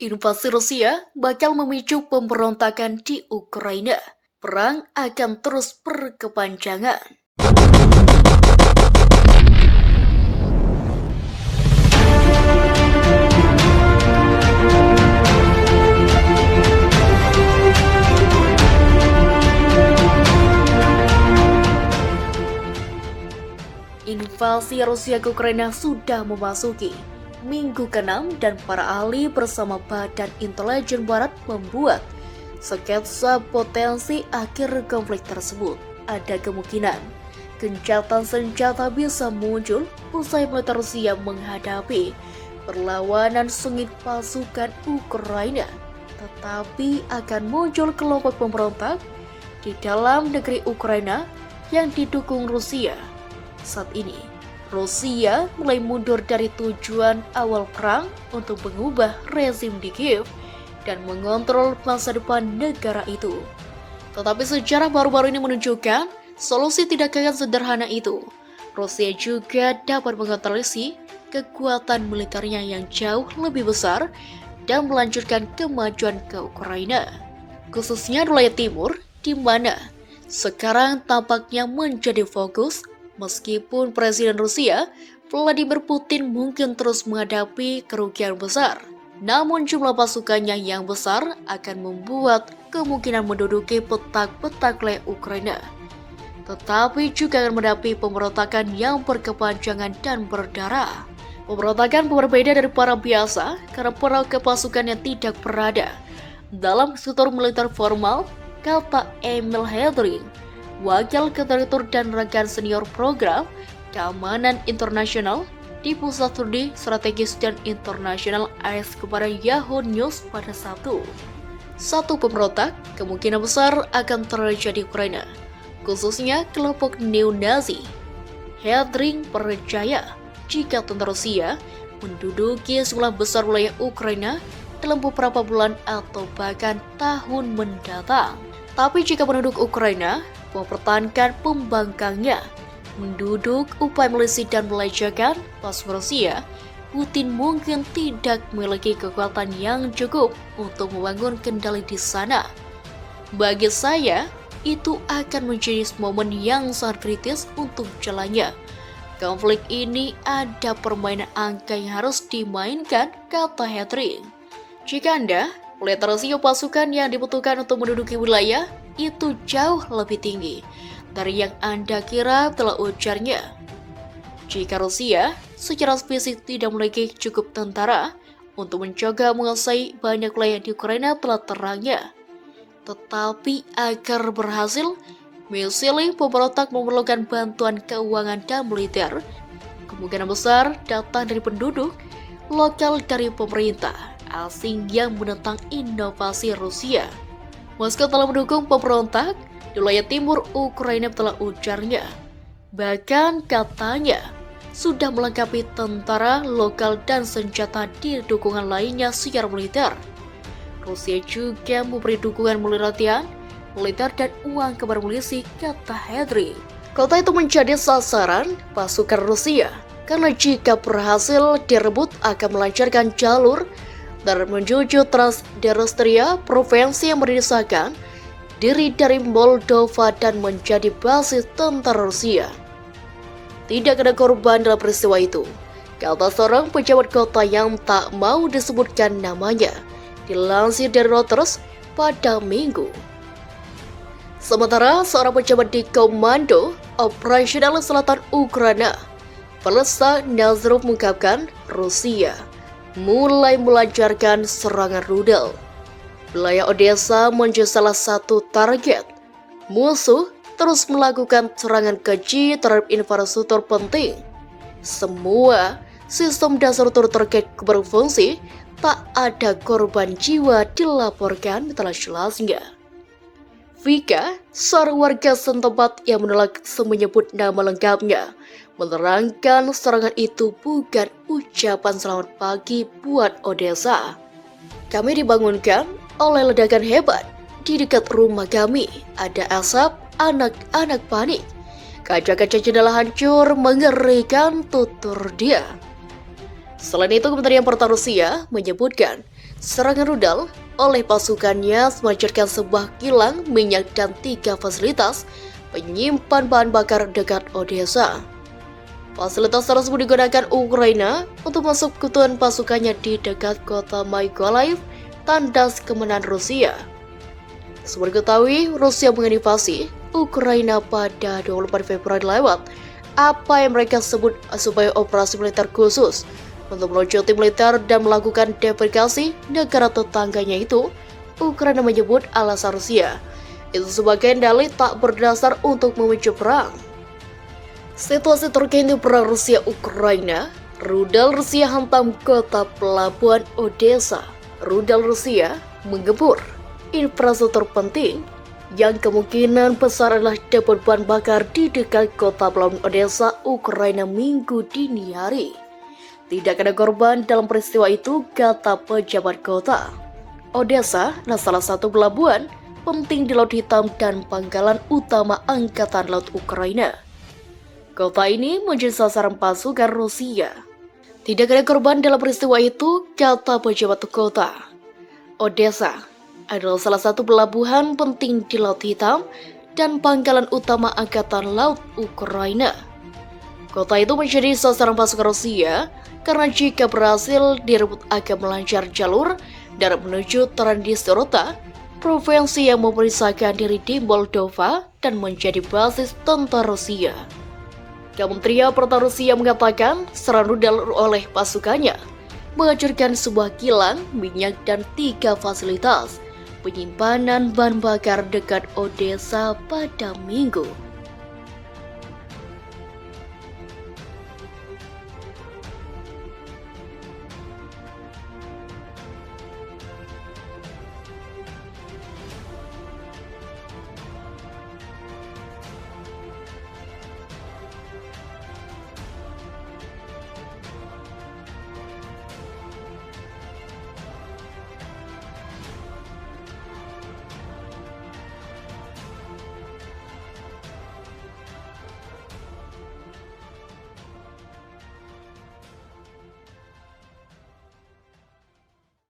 Invasi Rusia bakal memicu pemberontakan di Ukraina. Perang akan terus berkepanjangan. Invasi Rusia ke Ukraina sudah memasuki minggu ke-6 dan para ahli bersama Badan Intelijen Barat membuat sketsa potensi akhir konflik tersebut. Ada kemungkinan gencatan senjata bisa muncul usai militer Rusia menghadapi perlawanan sengit pasukan Ukraina. Tetapi akan muncul kelompok pemberontak di dalam negeri Ukraina yang didukung Rusia. Saat ini, Rusia mulai mundur dari tujuan awal perang untuk mengubah rezim di Kiev dan mengontrol masa depan negara itu. Tetapi sejarah baru-baru ini menunjukkan solusi tidak akan sederhana itu. Rusia juga dapat mengontrolisi kekuatan militernya yang jauh lebih besar dan melanjutkan kemajuan ke Ukraina, khususnya di wilayah timur, di mana sekarang tampaknya menjadi fokus. Meskipun Presiden Rusia, Vladimir Putin mungkin terus menghadapi kerugian besar, namun jumlah pasukannya yang besar akan membuat kemungkinan menduduki petak-petak wilayah Ukraina. Tetapi juga akan menghadapi pemberontakan yang berkepanjangan dan berdarah. Pemberontakan berbeda dari para biasa karena para pasukan yang tidak berada dalam struktur militer formal, kata Emil Hedring, Wakil Ketua dan rekan senior program keamanan internasional di Pusat Studi Strategis dan Internasional AS kepada Yahoo News pada Sabtu. Satu pemberontak kemungkinan besar akan terjadi di Ukraina, khususnya kelompok neo-Nazi. Hedring percaya jika tentara Rusia menduduki sebelah besar wilayah Ukraina dalam beberapa bulan atau bahkan tahun mendatang. Tapi jika penduduk Ukraina mempertahankan pembangkangnya, menduduk upaya milisi dan melejakan pasukan Rusia, Putin mungkin tidak memiliki kekuatan yang cukup untuk membangun kendali di sana. Bagi saya, itu akan menjadi momen yang sangat kritis untuk jalannya konflik ini. Ada permainan angka yang harus dimainkan, kata Hedring. Jika Anda melihat rasio pasukan yang dibutuhkan untuk menduduki wilayah itu jauh lebih tinggi dari yang Anda kira, telah ujarnya. Jika Rusia secara fisik tidak memiliki cukup tentara untuk mencoba menguasai banyak wilayah di Ukraina telah terangnya. Tetapi agar berhasil, misalnya pemberontak memerlukan bantuan keuangan dan militer. Kemungkinan besar datang dari penduduk lokal dari pemerintah asing yang menentang inovasi Rusia. Moskow telah mendukung pemberontak di wilayah timur Ukraina, telah ujarnya. Bahkan katanya sudah melengkapi tentara lokal dan senjata di dukungan lainnya secara militer. Rusia juga memberi dukungan latihan militer dan uang kepada milisi, kata Hedring. Kota itu menjadi sasaran pasukan Rusia karena jika berhasil direbut akan melancarkan jalur dan menuju Transnistria, provinsi yang berdasarkan diri dari Moldova dan menjadi basis tentara Rusia. Tidak ada korban dalam peristiwa itu, kata seorang pejabat kota yang tak mau disebutkan namanya, dilansir dari Reuters pada Minggu. Sementara seorang pejabat di Komando Operasional Selatan Ukraina, Pelesa Nazarov, mengungkapkan Rusia mulai melancarkan serangan rudal. Wilayah Odessa menjadi salah satu target. Musuh terus melakukan serangan keji terhadap infrastruktur penting. Semua sistem dasar terkait berfungsi, tak ada korban jiwa dilaporkan, telah jelasnya. Vika, seorang warga setempat yang menolak menyebut nama lengkapnya, menerangkan serangan itu bukan ucapan selamat pagi buat Odessa. Kami dibangunkan oleh ledakan hebat. Di dekat rumah kami ada asap, anak-anak panik. Kaca-kaca jendela hancur, mengerikan, tutur dia. Selain itu, Kementerian Pertahanan Rusia menyebutkan Serangan rudal oleh pasukannya melancarkan sebuah kilang minyak dan 3 fasilitas penyimpan bahan bakar dekat Odessa. Fasilitas tersebut digunakan Ukraina untuk masuk kebutuhan pasukannya di dekat kota Mykolaiv, tandas kemenangan Rusia. Seperti diketahui, Rusia menginvasi Ukraina pada 24 Februari lewat apa yang mereka sebut sebagai operasi militer khusus untuk melucuti militer dan melakukan depredasi negara tetangganya itu. Ukraina menyebut alasan Rusia itu sebagai dalih tak berdasar untuk memicu perang. Situasi terkini perang Rusia-Ukraina, rudal Rusia hantam kota pelabuhan Odessa. Rudal Rusia menggempur infrastruktur penting yang kemungkinan besar adalah depot bahan bakar di dekat kota pelabuhan Odessa, Ukraina Minggu dini hari. Tidak ada korban dalam peristiwa itu, kata pejabat kota. Odessa adalah salah satu pelabuhan penting di Laut Hitam dan pangkalan utama Angkatan Laut Ukraina. Kota ini menjadi sasaran pasukan Rusia. Tidak ada korban dalam peristiwa itu, kata pejabat kota. Odessa adalah salah satu pelabuhan penting di Laut Hitam dan pangkalan utama Angkatan Laut Ukraina. Kota itu menjadi sasaran pasukan Rusia karena jika berhasil direbut akan melancar jalur darat menuju Transnistria, provinsi yang memisahkan diri di Moldova dan menjadi basis tentara Rusia. Kementerian Pertahanan Rusia mengatakan serangan rudal oleh pasukannya menghancurkan sebuah kilang minyak dan 3 fasilitas penyimpanan bahan bakar dekat Odessa pada Minggu.